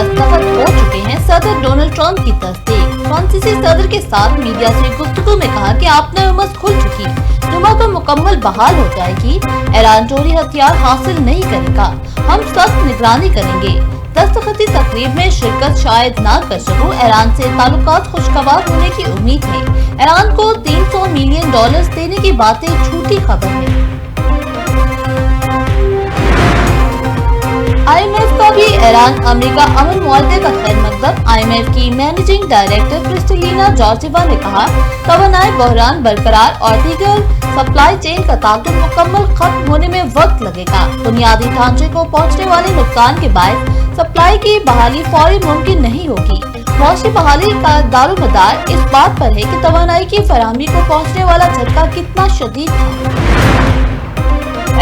दस्तखत हो चुके हैं। सदर डोनाल्ड ट्रंप की तस्दीक। फ्रांसीसी सदर के साथ मीडिया से गुफ्तगू में कहा कि आपने उमस खुल चुकी, जुमा को मुकम्मल बहाल हो जाएगी। ईरान जोहरी हथियार हासिल नहीं करेगा, हम सख्त निगरानी करेंगे। दस्तखती तकरीब में शिरकत शायद न कर सकूं। ईरान से ताल्लुकात खुशगवार होने की उम्मीद है। ईरान को $300 मिलियन देने की बातें झूठी खबर है। IMF का भी ईरान अमेरिका अमन मुआहदे का खैर मकदम। IMF की मैनेजिंग डायरेक्टर क्रिस्टलिना जॉर्जिवा ने कहा, तवानाई बहरान बरकरार और दीगर सप्लाई चेन का ताल्लुक मुकम्मल खत्म होने में वक्त लगेगा। बुनियादी ढांचे को पहुंचने वाले नुकसान के बायस सप्लाई की बहाली फौरी मुमकिन नहीं होगी। मौसमी बहाली का दारोमदार इस बात पर है कि तवानाई की फराहमी को पहुंचने वाला झटका कितना शदीद था।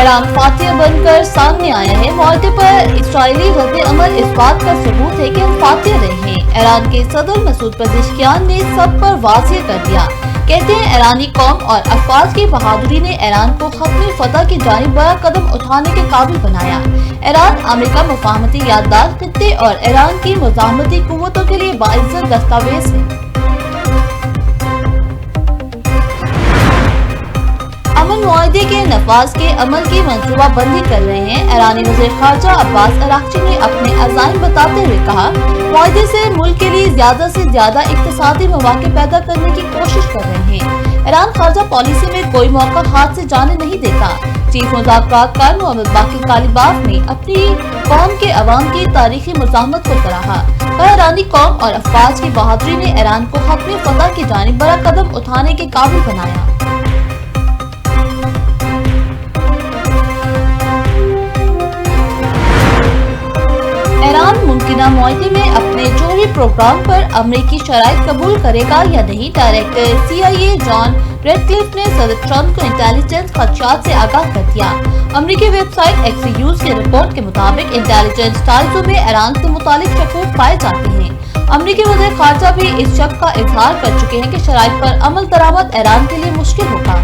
ईरान फातिह बनकर सामने आया है। मुआहदे पर इस्राएली रद्द अमल इस बात का सबूत है कि हम फातिह रहे हैं। ईरान के सदर मसूद पेज़ेश्कियान ने सब पर वाज़ेह कर दिया। कहते हैं, ईरानी कौम और अफवाज की बहादुरी ने ईरान को खत्म फतह की जानिब बड़ा कदम उठाने के काबिल बनाया। ईरान अमेरिका मुफाहमती याददाश्त खित्ते और ईरान की मुज़ाहमती कुव्वतों के लिए बाइज़्ज़त दस्तावेज है। अमन मुआहदे के नफाज के अमल की मंसूबा बंदी कर रहे हैं। ईरानी वज़ीर ख़ारजा अब्बास अराग़ची ने अपने अज़ाइम बताते हुए कहा, मुआहदे से मुल्क के लिए ज़्यादा से ज़्यादा इक़्तिसादी मौक़े पैदा करने की कोशिश कर रहे हैं। ईरान ख़ारजा पॉलिसी में कोई मौका हाथ से जाने नहीं देता। चीफ मुज़ाकरातकार मोहम्मद बाक़िर कालिबाफ ने अपनी कौम के अवाम की तारीखी मुज़ाहमत को सराहा। ईरानी कौम और अफवाज की बहादुरी ने ईरान को खत्म फतह की जानिब बड़ा कदम उठाने के काबिल बनाया। ईरान मुमकिना मुआहदे में अपने जोहरी प्रोग्राम पर अमरीकी शराइत कबूल करेगा या नहीं। डायरेक्टर CIA जॉन रेडक्लिफ ने सदर ट्रंप को इंटेलिजेंस खदशात से आगाह कर दिया। अमरीकी वेबसाइट एक्सिक्यूज की रिपोर्ट के मुताबिक इंटेलिजेंस टाइल्सों में ईरान से मुतालिक शकूक पाए जाते हैं। अमरीकी वज़ीर ख़ारजा भी इस शक का इजहार कर चुके हैं कि शराइत पर अमल दरामद ईरान के लिए मुश्किल होगा।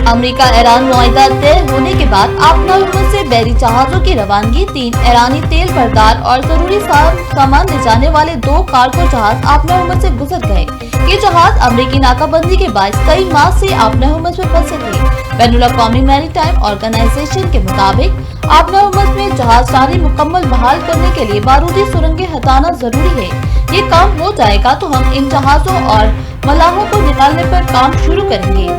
अमेरिका ईरान मुआहदा तय होने के बाद आपना हुकूमत से बहरी जहाजों की रवानगी। 3 ईरानी तेल बरदार और जरूरी सामान ले जाने वाले 2 कार्गो जहाज आपना हुकूमत से गुजर गए। ये जहाज अमरीकी नाकाबंदी के बाद कई माह से आपना हुकूमत में फंसे थे। बैनुल अक़वामी मैरीटाइम ऑर्गेनाइजेशन के मुताबिक आपना हुकूमत में जहाजरानी मुकम्मल बहाल करने के लिए बारूदी सुरंगें हटाना जरूरी है। ये काम हो जाएगा तो हम इन जहाजों और मलाहों को निकालने पर काम शुरू करेंगे।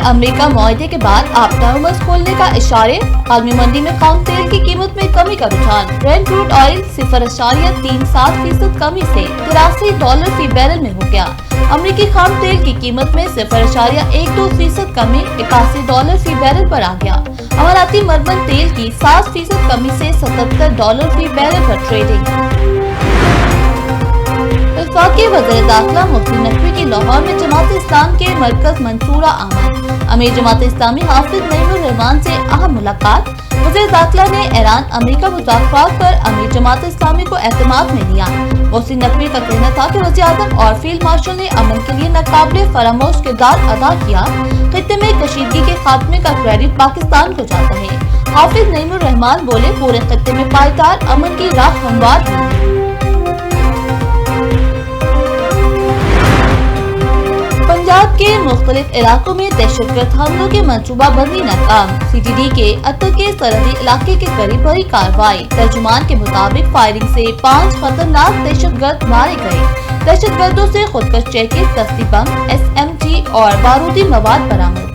अमेरिका मुआहदे के बाद आपना हुकूमत खोलने का इशारे। आलमी मंडी में खाम तेल की कीमत में कमी का रुझान। ब्रेंट क्रूड ऑयल 0.37% कमी से $83 फी बैरल में हो गया। अमरीकी खाम तेल की कीमत में 0.12% कमी $81 फी बैरल पर आ गया। अमाराती मरमन तेल की 7% कमी से $77 फी बैरल पर ट्रेडिंग। वफाकी वज़ीर दाखिला मुफ्ती नकवी की लाहौर में जमात इस्लाम के मरकज मंसूरा आमद। अमीर जमात इस्लामी हाफिज नईमुर रहमान से अहम मुलाकात। वज़ीर दाखिला ने ईरान अमेरिका मुज़ाकरात पर अमीर जमात इस्लामी को एतमाद में लिया। मुफ्ती नकवी का कहना था कि वज़ीर आज़म और फील्ड मार्शल ने अमन के लिए नाकाबिले फरामोश किरदार अदा किया। खित्ते में कशीदगी के खात्मे का क्रेडिट पाकिस्तान को जाता है। हाफिज नईमुर रहमान बोले, पूरे खित्ते में पायदार अमन की राह हमवार हुई। पंजाब के मुख्तलिफ इलाकों में दहशतगर्द हमलों की मंसूबा बंदी नाकाम। CTD के अतर के सरहदी इलाके के करीब बड़ी कार्रवाई। तर्जुमान के मुताबिक फायरिंग से 5 खतरनाक दहशतगर्द मारे गए। दहशतगर्दों से खुदकश जैकेट, दस्ती बम, SMG और बारूदी मवाद बरामद।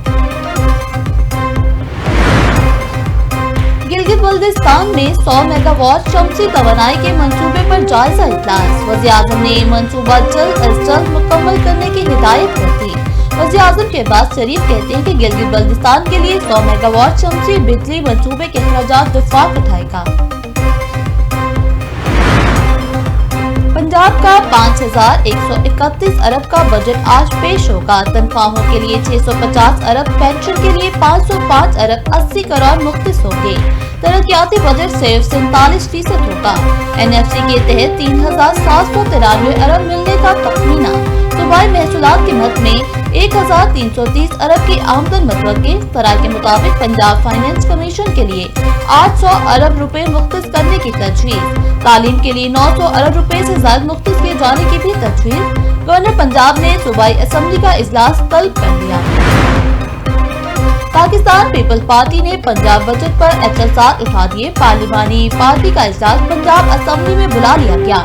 गिलगित बल्तिस्तान में 100 मेगावाट शमसी तवानाई के मंसूबे पर जायजा इजलास। वज़ीर आज़म ने मंसूबा जल्द अज जल्द मुकम्मल करने की हिदायत कर दी। वज़ीर आज़म शहबाज शरीफ कहते हैं कि गिलगित बल्तिस्तान के लिए 100 मेगावाट शमसी बिजली मंसूबे के अखराजात वफाक उठाएगा। पंजाब का 5,131 अरब का बजट आज पेश होगा। तनख्वाहों के लिए 650 अरब, पेंशन के लिए 505 अरब 80 करोड़ मुख्तस होंगे। तरक्याती बजट सिर्फ 47% होगा। NFC के तहत 3,793 अरब मिलने का तखमीना। हवाई महसूलात की मद में 1330 अरब की आमदन मतवक्की। सराय के मुताबिक पंजाब फाइनेंस कमीशन के लिए 800 अरब रुपए मुख्तस करने की तजवीज़। तालीम के लिए 900 अरब रुपए से ज्यादा मुख्तस किए जाने की भी तजवीज़। गवर्नर पंजाब ने सूबाई असेंबली का इजलास तलब कर लिया। पाकिस्तान पीपल्स पार्टी ने पंजाब बजट पर एहतजाज उठा दिए। पार्लिमानी पार्टी का इजलास पंजाब असेंबली में बुला लिया गया।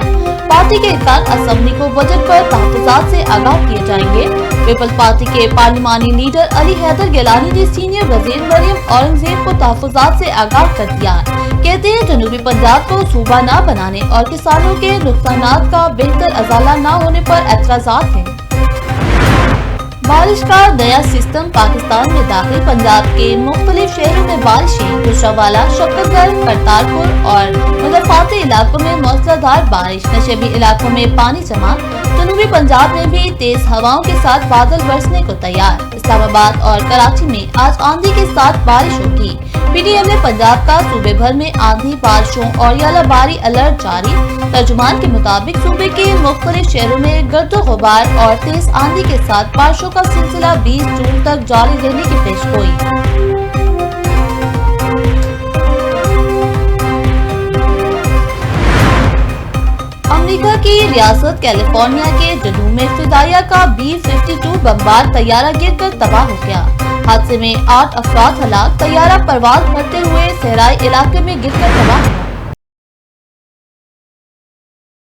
पार्टी के अरकान असेंबली को बजट पर तहफ़्फ़ुज़ात से आगाह किए जाएंगे। पीपल्स पार्टी के पार्लिमानी लीडर अली हैदर गिलानी ने सीनियर वजीर मरियम औरंगजेब को तहफ़्फ़ुज़ात से आगाह कर दिया। कहते हैं जनूबी पंजाब को सूबा न बनाने और किसानों के नुकसानात का बेहतर अजाला न होने पर एतराज़ात हैं। बारिश का नया सिस्टम पाकिस्तान में दाखिल। पंजाब के मुख्तलिफ शहरों में बारिशें। गुजरांवाला, शक्करगढ़, करतारपुर और मुज़फ्फराबाद इलाकों में मूसलाधार बारिश। नशेबी इलाकों में पानी जमा। जनूबी पंजाब में भी तेज हवाओं के साथ बादल बरसने को तैयार। इस्लामाबाद और कराची में आज आंधी के साथ बारिश होगी। पीटीएम ने पंजाब का सूबे भर में आंधी, बारिशों और यालाबारी अलर्ट जारी। तर्जुमान के मुताबिक सूबे के मुख्तलिफ शहरों में गर्दो गुबार और तेज आंधी के साथ बारिशों का सिलसिला 20 जून तक जारी रहने की पेशगोई। अमेरिका की रियासत कैलिफोर्निया के जनूब में फिदाइया का B-52 बमबार तैयारा गिरकर तबाह हो गया। हादसे में 8 अफराद हलाक। तैयारा परवाज करते हुए सहराई इलाके में गिरकर तबाह हुआ।